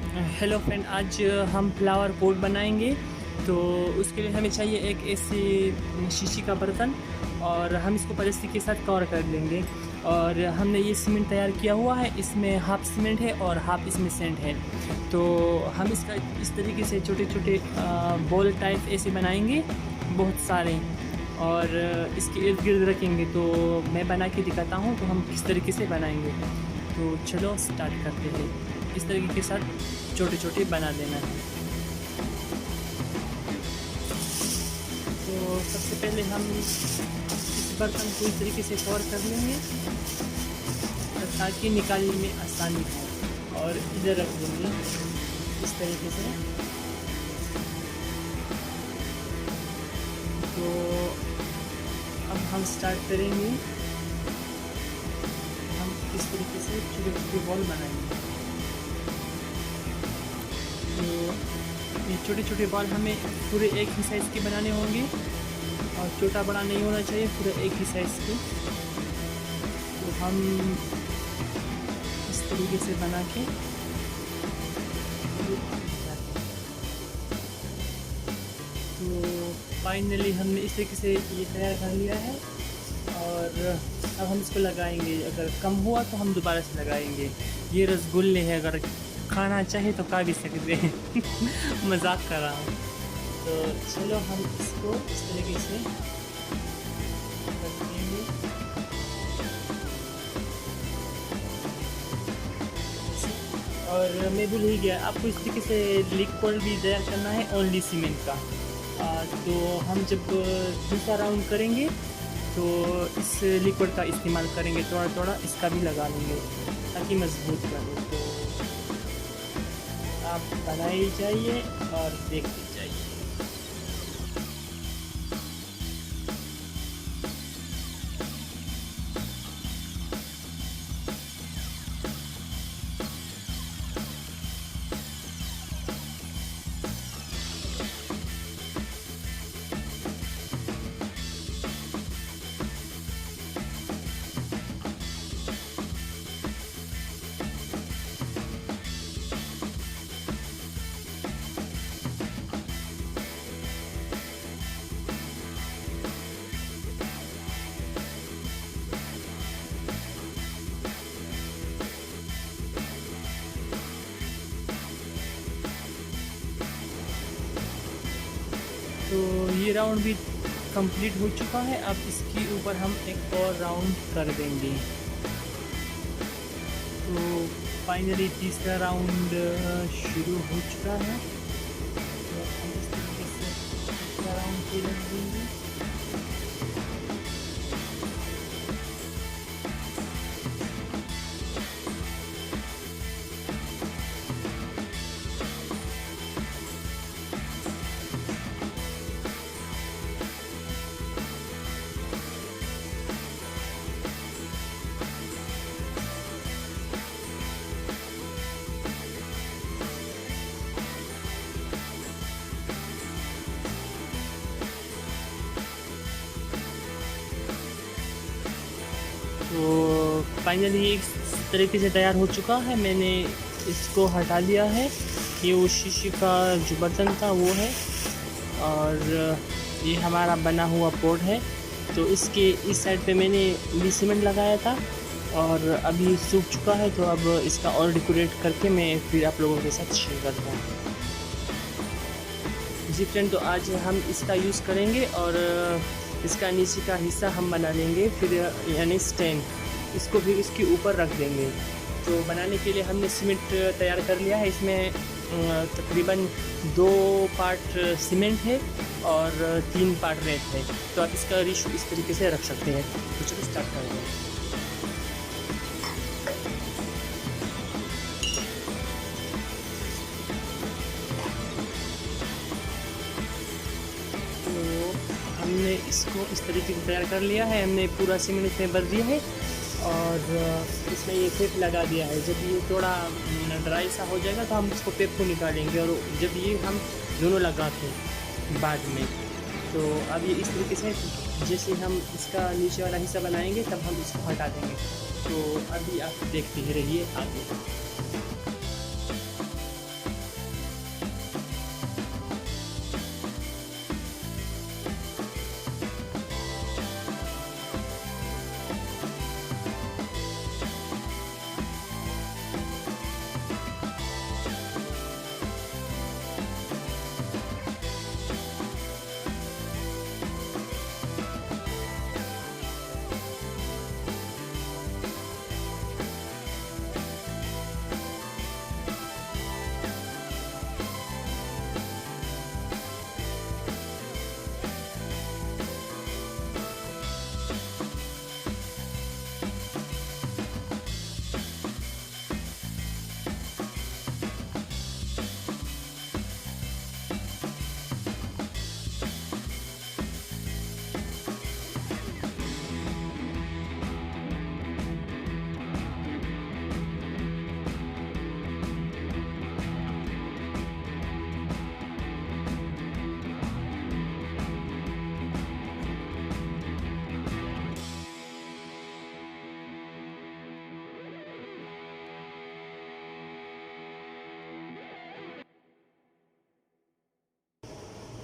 Hello friend, आज हम flower pot बनाएंगे। तो उसके लिए हमें चाहिए एक ऐसे शीशी का बर्तन, और हम इसको प्लास्टिक के साथ कवर कर लेंगे। और हमने ये सीमेंट तैयार किया हुआ है, इसमें हाफ सीमेंट है और हाफ इसमें सेंट है। तो हम इसका इस तरीके से छोटे छोटे बॉल टाइप ऐसे बनाएंगे बहुत सारे, और इसके इर्द गिर्द रखेंगे। तो मैं बना के दिखाता हूँ तो हम किस तरीके से बनाएंगे। तो चलो स्टार्ट करते हैं। इस तरीके के साथ छोटे छोटे बना देना है। तो सबसे पहले हम इस बर्तन को इस तरीके से कवर कर लेंगे ताकि निकालने में आसानी हो, और इधर रख देंगे इस तरीके से। तो अब हम स्टार्ट करेंगे, हम इस तरीके से छोटे छोटे बॉल बनाएंगे। तो ये छोटे छोटे बॉल हमें पूरे एक ही साइज़ के बनाने होंगे, और छोटा बड़ा नहीं होना चाहिए, पूरे एक ही साइज़ के। तो हम इस तरीके से बना के तो फाइनली हमने इस तरीके से ये तैयार कर लिया है। और अब हम इसको लगाएंगे, अगर कम हुआ तो हम दोबारा से लगाएंगे। ये रसगुल्ले हैं, अगर खाना चाहे तो खा भी सकते हैं। मजाक कर रहा हूँ। तो चलो हम इसको इस तरीके से रखेंगे। और मैं भूल ही गया, आपको इस तरीके से लिक्विड भी तैयार करना है ओनली सीमेंट का। तो हम जब दूसरा राउंड करेंगे तो इस लिक्विड का इस्तेमाल करेंगे, थोड़ा थोड़ा इसका भी लगा लेंगे ताकि मजबूत रहे। तो आप बनाए जाइए और देखते जाइए। तो ये राउंड भी कंप्लीट हो चुका है। अब इसके ऊपर हम एक और राउंड कर देंगे। तो फाइनली तीसरा राउंड शुरू हो चुका है। तो हम इस तरीके से तीसरा राउंड पूरा देंगे। तो फाइनली इस तरीके से तैयार हो चुका है। मैंने इसको हटा लिया है। ये वो शीशे का जो बर्तन था वो है, और ये हमारा बना हुआ पॉट है। तो इसके इस साइड पे मैंने भी सीमेंट लगाया था, और अभी सूख चुका है। तो अब इसका और डेकोरेट करके मैं फिर आप लोगों के साथ शेयर करता हूँ। जी फ्रेंड, तो आज हम इसका यूज़ करेंगे, और इसका नीचे का हिस्सा हम बना लेंगे फिर, यानी स्टैंड। इसको भी इसके ऊपर रख देंगे। तो बनाने के लिए हमने सीमेंट तैयार कर लिया है। इसमें तकरीबन 2 पार्ट सीमेंट है और 3 पार्ट रेत है। तो आप इसका रेशो इस तरीके से रख सकते हैं। तो चलो स्टार्ट करेंगे। हमने इसको इस तरीके से तैयार कर लिया है। हमने पूरा सीमेंट इसमें भर दिया है, और इसमें ये पेप लगा दिया है। जब ये थोड़ा ड्राई सा हो जाएगा तो हम इसको पेप को निकालेंगे, और जब ये हम दोनों लगाते हैं बाद में। तो अब ये इस तरीके से जैसे हम इसका नीचे वाला हिस्सा बनाएंगे तब हम इसको हटा देंगे। तो अभी आप देखते ही रहिए आगे।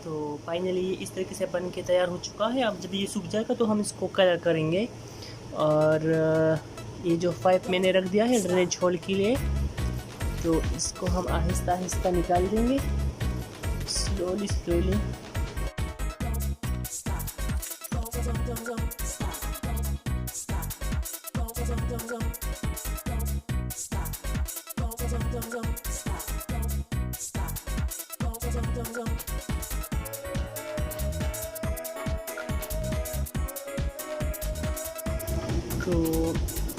तो फाइनली ये इस तरीके से बन के तैयार हो चुका है। अब जब ये सूख जाएगा तो हम इसको कलर करेंगे। और ये जो पाइप मैंने रख दिया है ड्रेनेज होल के लिए, तो इसको हम आहिस्ता आहिस्ता निकाल देंगे, स्लोली स्लोली। तो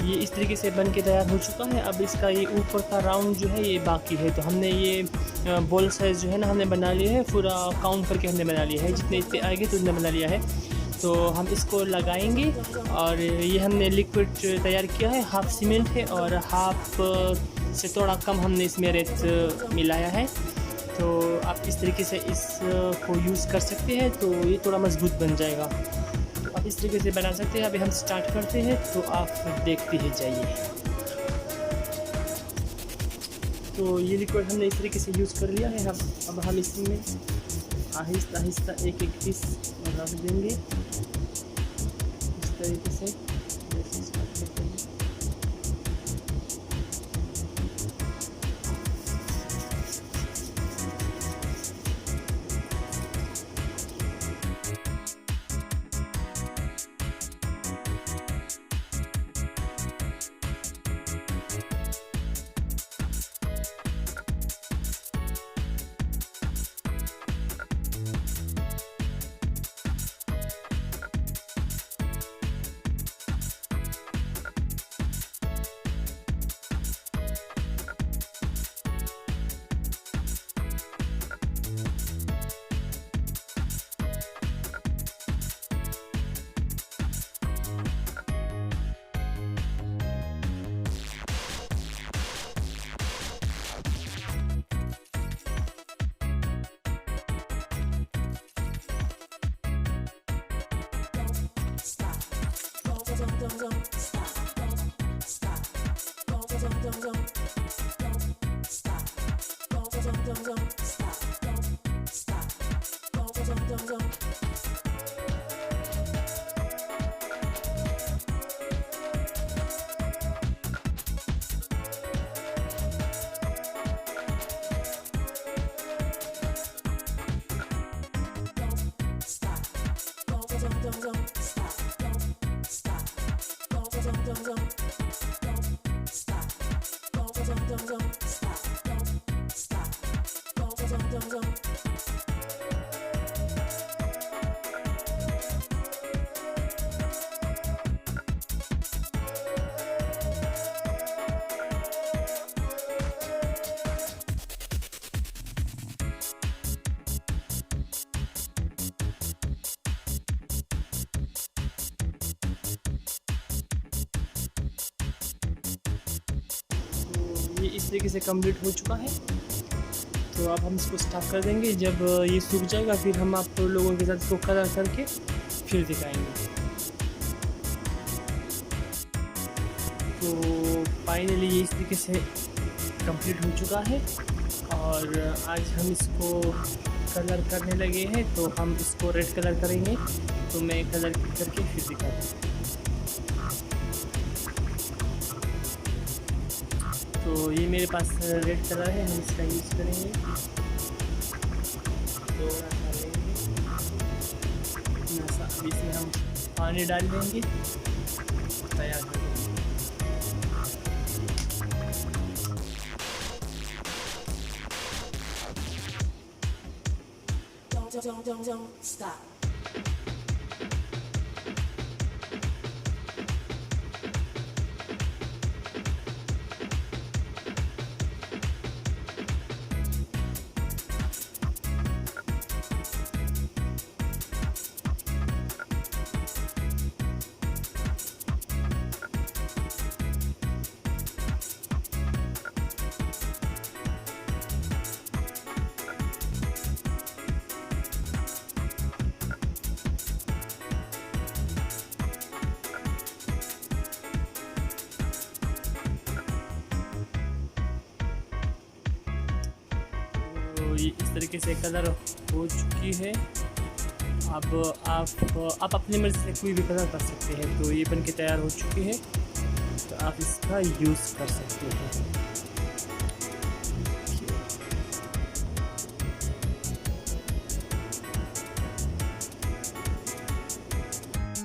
ये इस तरीके से बन के तैयार हो चुका है। अब इसका ये ऊपर का राउंड जो है ये बाकी है। तो हमने ये बॉल साइज़ जो है ना हमने बना लिया है, पूरा काउंट करके हमने बना लिया है, जितने इतने आएंगे तो उतने बना लिया है। तो हम इसको लगाएंगे। और ये हमने लिक्विड तैयार किया है, हाफ सीमेंट है और हाफ से थोड़ा कम हमने इसमें रेत मिलाया है। तो आप इस तरीके से इसको यूज़ कर सकते हैं, तो ये थोड़ा मजबूत बन जाएगा। आप इस तरीके से बना सकते हैं। अभी हम स्टार्ट करते हैं, तो आप देखते ही जाइए। तो ये लिक्विड हमने इस तरीके से यूज़ कर लिया है। अब हम इसमें आहिस्ता आहिस्ता एक एक पीस रख देंगे इस तरीके से। ये इस तरीके से कंप्लीट हो चुका है। तो अब हम इसको स्टार्ट कर देंगे। जब ये सूख जाएगा फिर हम आप लोगों के साथ इसको कलर करके फिर दिखाएंगे। तो फाइनली ये इस तरीके से कंप्लीट हो चुका है। और आज हम इसको कलर करने लगे हैं, तो हम इसको रेड कलर करेंगे। तो मैं कलर करके फिर दिखाता हूँ। तो ये मेरे पास रेड कलर है, हम इसका यूज़ करेंगे। थोड़ा सा लेंगे, इतना सा। अब इसमें हम पानी डाल देंगे, तैयार कर देंगे। Don't stop. ये इस तरीके से कलर हो चुकी है। अब आप अपनी मर्ज़ी से कोई भी कलर कर सकते हैं। तो ये बन के तैयार हो चुकी है, तो आप इसका यूज़ कर सकते हैं।